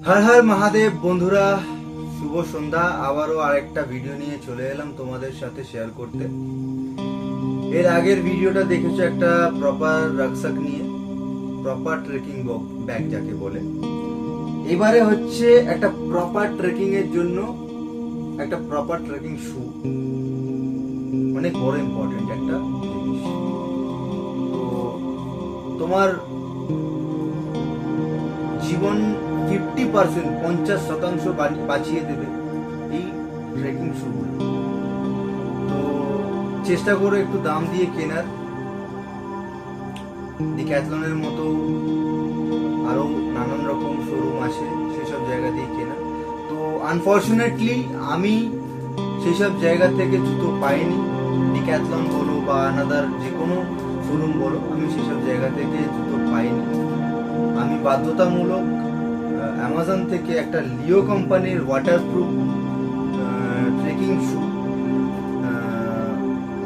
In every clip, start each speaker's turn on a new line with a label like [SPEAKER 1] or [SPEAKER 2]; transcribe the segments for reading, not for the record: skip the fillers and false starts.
[SPEAKER 1] হর হর মহাদেব বন্ধুরা, শুভ সন্ধ্যা। আবারও আরেকটা ভিডিও নিয়ে চলে এলাম তোমাদের সাথে শেয়ার করতে। এর আগের ভিডিওটা দেখেছো একটা প্রপার রাকসাক নিয়ে, প্রপার ট্রেকিং ব্যাগ যাকে বলে। এবারে হচ্ছে একটা প্রপার ট্রেকিং এর জন্য একটা প্রপার ট্রেকিং শু, অনেক বড় ইম্পর্টেন্ট একটা জিনিস। তো তোমার জীবন 50% বাঁচিয়ে দেবে এই ট্রেকিং শুগুলো। তো চেষ্টা করো একটু দাম দিয়ে কেনার। ডিক্যাথলনের মতো আরো নানান রকম শোরুম আছে, সেসব জায়গা দিয়ে কেনা। তো আনফর্চুনেটলি আমি সেসব জায়গা থেকে জুতো পাইনি। ডিক্যাথলন বলো বা আনাদার যে কোনো শোরুম বলো, আমি সেসব জায়গা থেকে জুতো পাইনি। আমি বাধ্যতামূলক অ্যামাজন থেকে একটা লিও কোম্পানির ওয়াটারপ্রুফ ট্রেকিং শু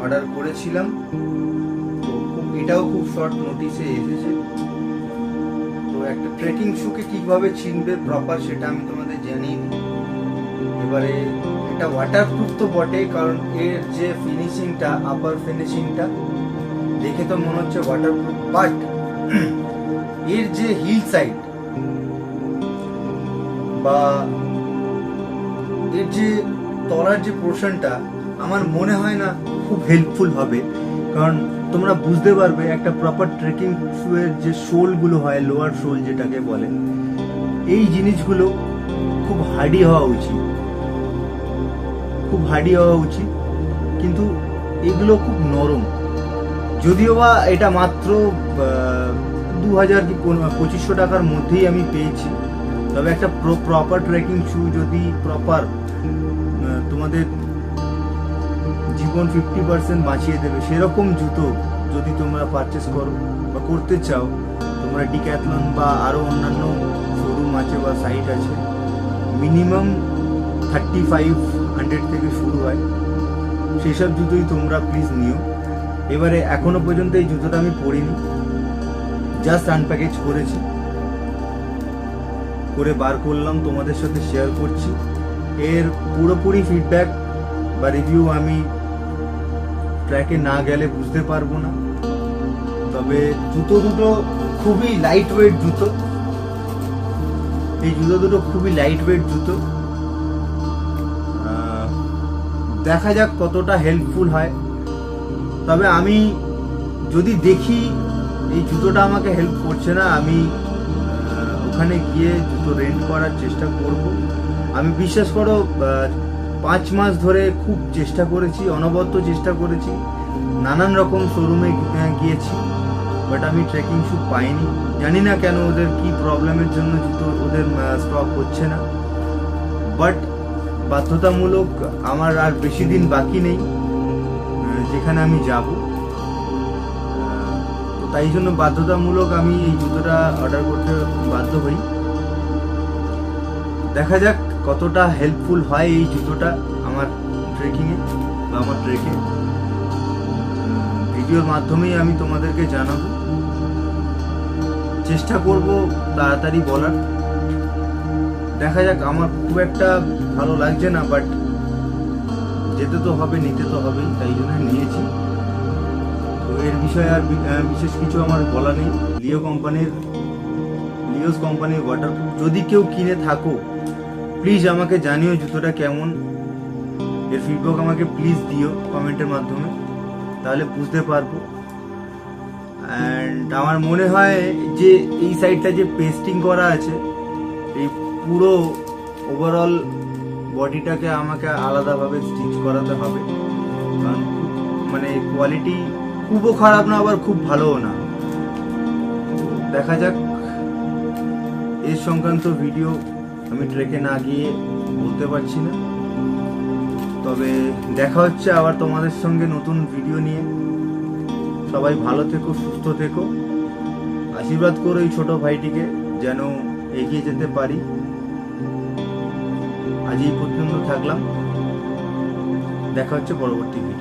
[SPEAKER 1] অর্ডার করেছিলাম। তো এটাও খুব শর্ট নোটিসে এসেছে। তো একটা ট্রেকিং শুকে কিভাবে চিনবে প্রপার, সেটা আমি তোমাদের জানিয়ে দিই। এবারে এটা ওয়াটারপ্রুফ তো বটে, কারণ এর যে ফিনিশিংটা, আপার ফিনিশিংটা দেখে তো মনে হচ্ছে ওয়াটারপ্রুফ, বাট এর যে হিল সাইড বা এর যে তলার যে পোর্শনটা আমার মনে হয় না খুব হেল্পফুল হবে। কারণ তোমরা বুঝতে পারবে একটা প্রপার ট্রেকিং শুয়ের যে শোলগুলো হয়, লোয়ার শোল যেটাকে বলে, এই জিনিসগুলো খুব হার্ডি হওয়া উচিত, খুব হার্ডি হওয়া উচিত। কিন্তু এগুলো খুব নরম। যদিও বা এটা মাত্র 2000 কি 2500 টাকার মধ্যেই আমি পেয়েছি। তবে একটা প্রপার ট্রেকিং শু যদি প্রপার তোমাদের জীবন 50% বাঁচিয়ে দেবে, সেরকম জুতো যদি তোমরা পারচেস করো বা করতে চাও, তোমরা ডিক্যাথলন বা আরো অন্যান্য শোরুম আছে বা সাইট আছে, মিনিমাম 3500 থেকে শুরু হয়। সেই সব জুতোই তোমরা প্লিজ নিও। এবারে এখনো পর্যন্ত এই জুতোটা আমি পরিনি, জাস্ট আনপ্যাকেজ করেছি, করে বার করলাম, তোমাদের সাথে শেয়ার করছি। এর পুরোপুরি ফিডব্যাক বা রিভিউ আমি ট্র্যাকে না গেলে বুঝতে পারবো না। তবে জুতো দুটো খুবই লাইট ওয়েট জুতো, এই জুতো দুটো খুবই লাইট ওয়েট জুতো। দেখা যাক কতটা হেল্পফুল হয়। তবে আমি যদি দেখি এই জুতোটা আমাকে হেল্প করছে না, আমি ওখানে গিয়ে জুতো রেন্ট করার চেষ্টা করব। আমি বিশ্বাস করো 5 মাস ধরে খুব চেষ্টা করেছি, অনবদ্য চেষ্টা করেছি, নানান রকম শোরুমে গিয়েছি, বাট আমি ট্রেকিং শু পাইনি। জানি না কেন, ওদের কি প্রবলেমের জন্য জুতো ওদের স্টক হচ্ছে না। বাট বাধ্যতামূলক আমার আর বেশি দিন বাকি নেই যেখানে আমি যাব, তাই জন্য বাধ্যতামূলক আমি এই জুতোটা অর্ডার করতে বাধ্য হই। দেখা যাক কতটা হেল্পফুল হয় এই জুতোটা আমার ট্রেকিংয়ে বা আমার ট্রেকে। ভিডিওর মাধ্যমেই আমি তোমাদেরকে জানাবো, চেষ্টা করব তাড়াতাড়ি বলার। দেখা যাক, আমার খুব একটা ভালো লাগছে না, বাট যেতে তো হবে, নিতে তো হবেই, তাই জন্য নিয়েছি। তো এর বিষয়ে আর বিশেষ কিছু আমার বলা নেই। লিওস কোম্পানির ওয়াটারপ্রুফ যদি কেউ কিনে থাকো, প্লিজ আমাকে জানিও জুতোটা কেমন। এর ফিডব্যাক আমাকে প্লিজ দিও কমেন্টের মাধ্যমে, তাহলে বুঝতে পারবো। অ্যান্ড আমার মনে হয় যে এই সাইডটা যে পেস্টিং করা আছে, এই পুরো ওভারঅল বডিটাকে আমাকে আলাদাভাবে স্টিচ করাতে হবে। কারণ মানে কোয়ালিটি খুবও খারাপ না, আবার খুব ভালোও না। দেখা যাক, এর সংক্রান্ত ভিডিও আমি ট্রেকে না গিয়ে বলতে পারছি না। তবে দেখা হচ্ছে আবার তোমাদের সঙ্গে নতুন ভিডিও নিয়ে। সবাই ভালো থেকো, সুস্থ থেকো, আশীর্বাদ করো এই ছোট ভাইটিকে যেন এগিয়ে যেতে পারি। আজ এই পর্যন্ত থাকলাম, দেখা হচ্ছে পরবর্তী ভিডিও।